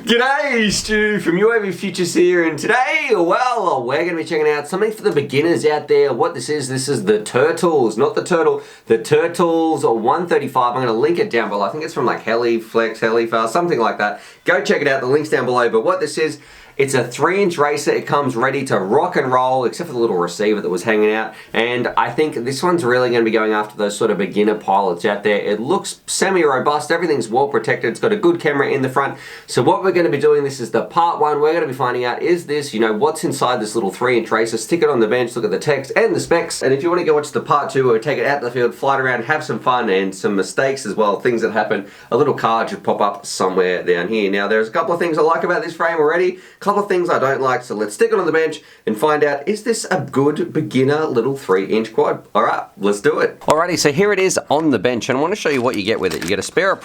G'day, Stu from UAVfutures here, and today, well, we're going to be checking out something for the beginners out there. What this is the Turtles, not the Turtle, the Turtles 135. I'm going to link it down below. I think it's from like Helifast, something like that. Go check it out, the link's down below. But what this is, it's a 3-inch racer. It comes ready to rock and roll, except for the little receiver that was hanging out. And I think this one's really going to be going after those sort of beginner pilots out there. It looks semi-robust. Everything's well protected. It's got a good camera in the front. So what we're going to be doing, this is the part 1. We're going to be finding out, is this, what's inside this little 3-inch racer. Stick it on the bench, look at the text and the specs. And if you want to go watch the part 2, where we take it out to the field, fly it around, have some fun and some mistakes as well, things that happen, a little card should pop up somewhere down here. Now, there's a couple of things I like about this frame already. A couple of things I don't like, so let's stick it on the bench and find out, is this a good beginner little 3-inch quad? Alright, let's do it. Alrighty, so here it is on the bench, and I want to show you what you get with it. You get a spare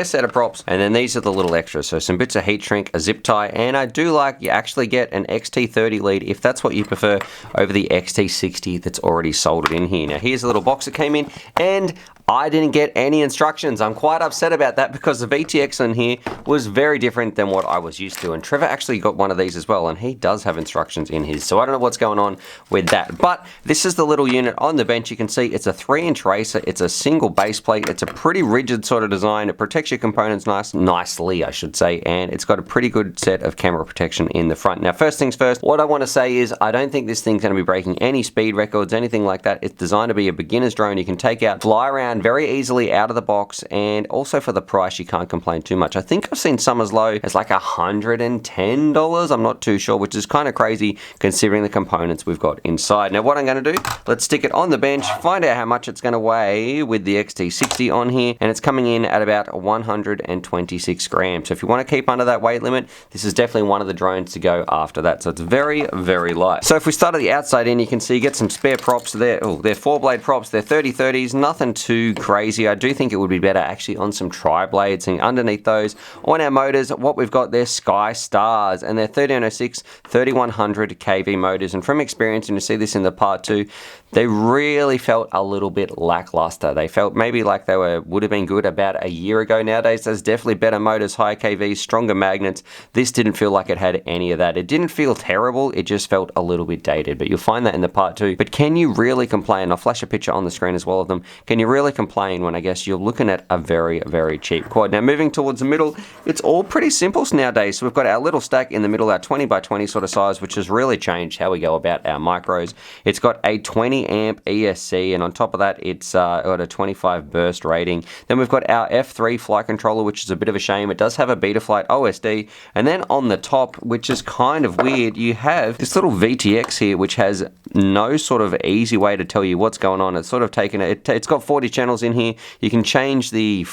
set of props, and then these are the little extras. So some bits of heat shrink, a zip tie, and I do like you actually get an XT30 lead if that's what you prefer over the XT60 that's already soldered in here. Now here's a little box that came in, and I didn't get any instructions. I'm quite upset about that because the VTX in here was very different than what I was used to. And Trevor actually got one of these as well, and he does have instructions in his. So I don't know what's going on with that. But this is the little unit on the bench. You can see it's a 3-inch racer. It's a single base plate. It's a pretty rigid sort of design. It protects your components nicely, I should say. And it's got a pretty good set of camera protection in the front. Now, first things first, what I want to say is I don't think this thing's going to be breaking any speed records, anything like that. It's designed to be a beginner's drone. You can take out, fly around very easily out of the box, and also for the price you can't complain too much. I think I've seen some as low as like $110. I'm not too sure, which is kind of crazy considering the components we've got inside. Now what I'm going to do, let's stick it on the bench, find out how much it's going to weigh with the XT60 on here, and it's coming in at about 126 grams. So if you want to keep under that weight limit, this is definitely one of the drones to go after that. So it's very, very light. So if we start at the outside in, you can see you get some spare props there. Oh, they're 4-blade props. They're 30-30s, nothing too crazy. I do think it would be better actually on some tri-blades, and underneath those on our motors, what we've got, they're Sky Stars, and they're 1306 3100 kV motors. And from experience, and you see this in the part 2, they really felt a little bit lackluster. They felt maybe like they would have been good about a year ago. Nowadays, there's definitely better motors, higher KVs, stronger magnets. This didn't feel like it had any of that. It didn't feel terrible. It just felt a little bit dated, but you'll find that in the part 2. But can you really complain? I'll flash a picture on the screen as well of them. Can you really complain when I guess you're looking at a very, very cheap quad? Now, moving towards the middle, it's all pretty simple nowadays. So we've got our little stack in the middle, our 20x20 sort of size, which has really changed how we go about our micros. It's got a 20 amp ESC, and on top of that, it's got a 25 burst rating. Then we've got our F3 flight controller, which is a bit of a shame. It does have a Betaflight OSD. And then on the top, which is kind of weird, you have this little VTX here, which has no sort of easy way to tell you what's going on. It's sort of taken it's got 40 channels in here. You can change the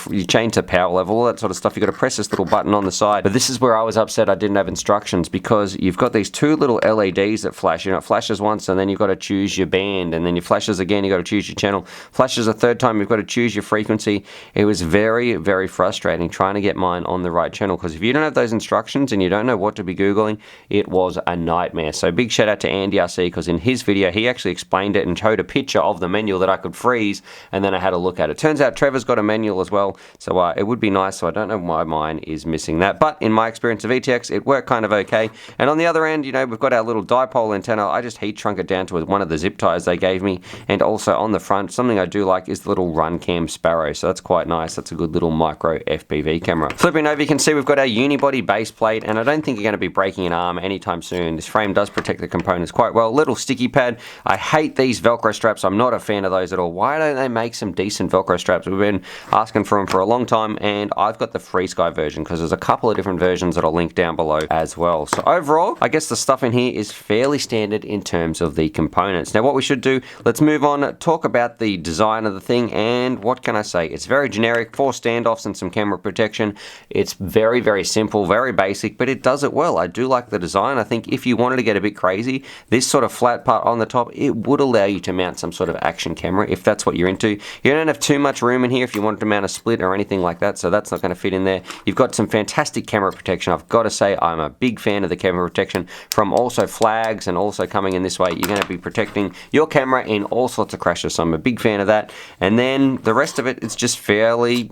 power level, all that sort of stuff. You've got to press this little button on the side. But this is where I was upset I didn't have instructions, because you've got these 2 little LEDs that flash. It flashes once, and then you've got to choose your band, and then you flashes again, you've got to choose your channel. Flashes a third time, you've got to choose your frequency. It was very, very frustrating trying to get mine on the right channel, because if you don't have those instructions and you don't know what to be Googling, it was a nightmare. So big shout out to Andy RC, because in his video, he actually explained it and showed a picture of the manual that I could freeze, and then I had a look at it. Turns out Trevor's got a manual as well, so it would be nice. So I don't know why mine is missing that, but in my experience of VTX, it worked kind of okay. And on the other end, we've got our little dipole antenna. I just heat shrunk it down to one of the zip ties they gave me. And also on the front, something I do like is the little run cam Sparrow, so that's quite nice. That's a good little micro FPV camera. Flipping over, you can see we've got our unibody base plate, and I don't think you're going to be breaking an arm anytime soon. This frame does protect the components quite well. Little sticky pad. I hate these Velcro straps. I'm not a fan of those at all. Why don't they make some decent Velcro straps? We've been asking for them for a long time, and I've got the Free Sky version, because there's a couple of different versions that I'll link down below as well. So overall, I guess the stuff in here is fairly standard in terms of the components. Now what we should do, let's move on, talk about the design of the thing, and what can I say? It's very generic, 4 standoffs and some camera protection. It's very, very simple, very basic, but it does it well. I do like the design. I think if you wanted to get a bit crazy, this sort of flat part on the top, it would allow you to mount some sort of action camera if that's what you're into. You don't have too much room in here if you wanted to mount a split or anything like that, so that's not going to fit in there. You've got some fantastic camera protection. I've got to say, I'm a big fan of the camera protection from also flags, and also coming in this way, you're going to be protecting your camera camera in all sorts of crashes, so I'm a big fan of that. And then the rest of it, it's just fairly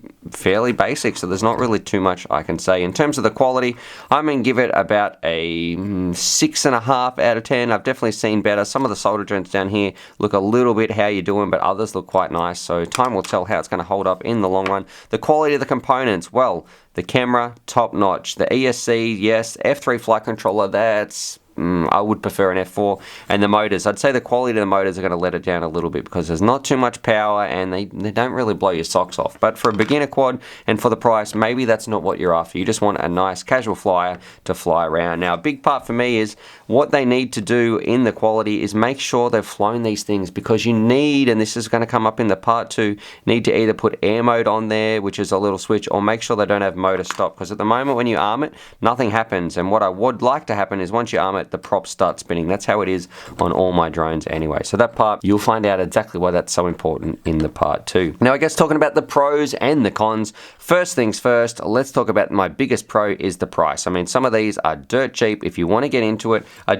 basic, so there's not really too much I can say. In terms of the quality, I'm going to give it about a 6.5 out of 10. I've definitely seen better. Some of the solder joints down here look a little bit how you're doing, but others look quite nice, so time will tell how it's going to hold up in the long run. The quality of the components, well, the camera, top notch. The ESC, yes. F3 flight controller, that's I would prefer an F4. And the motors, I'd say the quality of the motors are going to let it down a little bit because there's not too much power and they don't really blow your socks off. But for a beginner quad and for the price, maybe that's not what you're after. You just want a nice casual flyer to fly around. Now, a big part for me is what they need to do in the quality is make sure they've flown these things, because you need, and this is going to come up in the part 2, need to either put air mode on there, which is a little switch, or make sure they don't have motor stop, because at the moment when you arm it, nothing happens. And what I would like to happen is once you arm it, the props start spinning. That's how it is on all my drones anyway. So that part, you'll find out exactly why that's so important in the part 2. Now, I guess talking about the pros and the cons, first things first, let's talk about my biggest pro is the price. I mean, some of these are dirt cheap if you want to get into it. I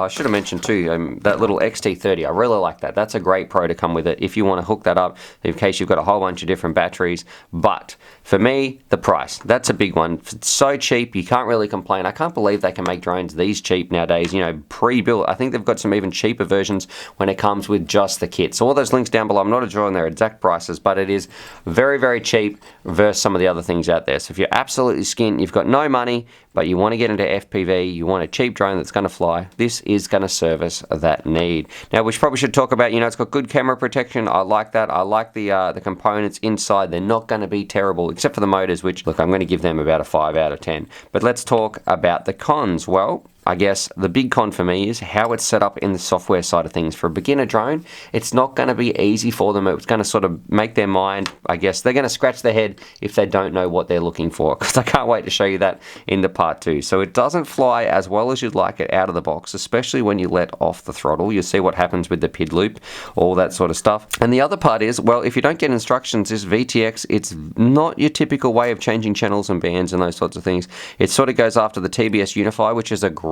should have mentioned too, that little XT30, I really like that. That's a great pro to come with it if you want to hook that up in case you've got a whole bunch of different batteries. But for me, the price, that's a big one. It's so cheap, you can't really complain. I can't believe they can make drones these cheap nowadays, you know, pre-built. I think they've got some even cheaper versions when it comes with just the kit. So all those links down below, I'm not drawing their exact prices, but it is very, very cheap versus some of the other things out there. So if you're absolutely skint, you've got no money, but you want to get into FPV, you want a cheap drone that's going to fly, this is going to service that need. Now, we probably should talk about, you know, it's got good camera protection. I like that. I like the components inside. They're not going to be terrible, except for the motors, which, look, I'm going to give them about a 5 out of 10. But let's talk about the cons. Well, I guess the big con for me is how it's set up in the software side of things. For a beginner drone, it's not going to be easy for them. It's going to sort of make their mind, I guess, they're going to scratch their head if they don't know what they're looking for, because I can't wait to show you that in the part 2. So it doesn't fly as well as you'd like it out of the box, especially when you let off the throttle. You'll see what happens with the PID loop, all that sort of stuff. And the other part is, well, if you don't get instructions, this VTX, it's not your typical way of changing channels and bands and those sorts of things. It sort of goes after the TBS Unify, which is a great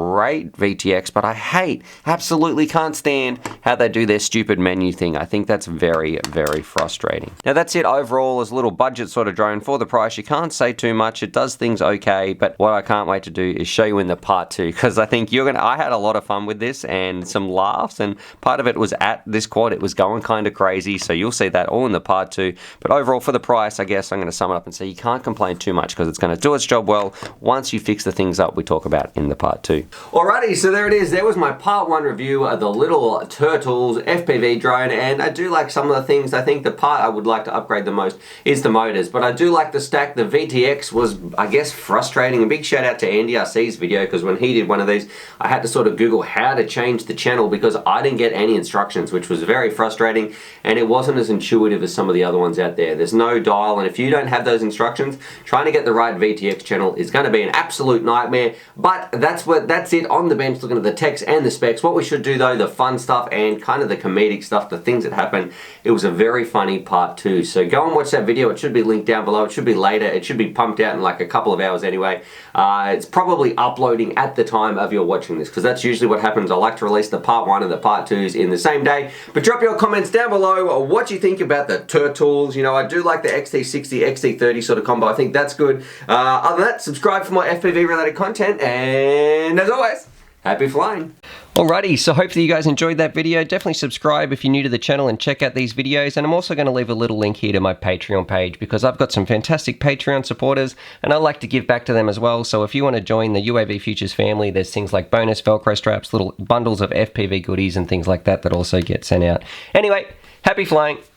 VTX, but I absolutely can't stand how they do their stupid menu thing. I think that's very, very frustrating. Now, that's it overall as a little budget sort of drone for the price. You can't say too much. It does things okay, but what I can't wait to do is show you in the part 2, because I think I had a lot of fun with this and some laughs, and part of it was at this quad. It was going kind of crazy, so you'll see that all in the part 2. But overall, for the price, I guess I'm going to sum it up and say you can't complain too much, because it's going to do its job well once you fix the things up we talk about in the part 2. Alrighty, so there it is. There was my part 1 review of the little Turtles FPV drone, and I do like some of the things. I think the part I would like to upgrade the most is the motors, but I do like the stack. The VTX was, I guess, frustrating. A big shout out to Andy RC's video, because when he did one of these, I had to sort of Google how to change the channel because I didn't get any instructions, which was very frustrating, and it wasn't as intuitive as some of the other ones out there. There's no dial, and if you don't have those instructions, trying to get the right VTX channel is going to be an absolute nightmare. But that's it on the bench, looking at the text and the specs. What we should do though, the fun stuff and kind of the comedic stuff, the things that happen. It was a very funny part 2. So go and watch that video. It should be linked down below. It should be later. It should be pumped out in like a couple of hours anyway. It's probably uploading at the time of you're watching this, because that's usually what happens. I like to release the part 1 and the part 2s in the same day. But drop your comments down below what you think about the Turtles. You know, I do like the XT60, XT30 sort of combo. I think that's good. Other than that, subscribe for more FPV related content, and as always, happy flying. Alrighty, so hopefully you guys enjoyed that video. Definitely subscribe if you're new to the channel and check out these videos. And I'm also going to leave a little link here to my Patreon page, because I've got some fantastic Patreon supporters and I like to give back to them as well. So if you want to join the UAVfutures family, there's things like bonus Velcro straps, little bundles of FPV goodies and things like that that also get sent out. Anyway, happy flying.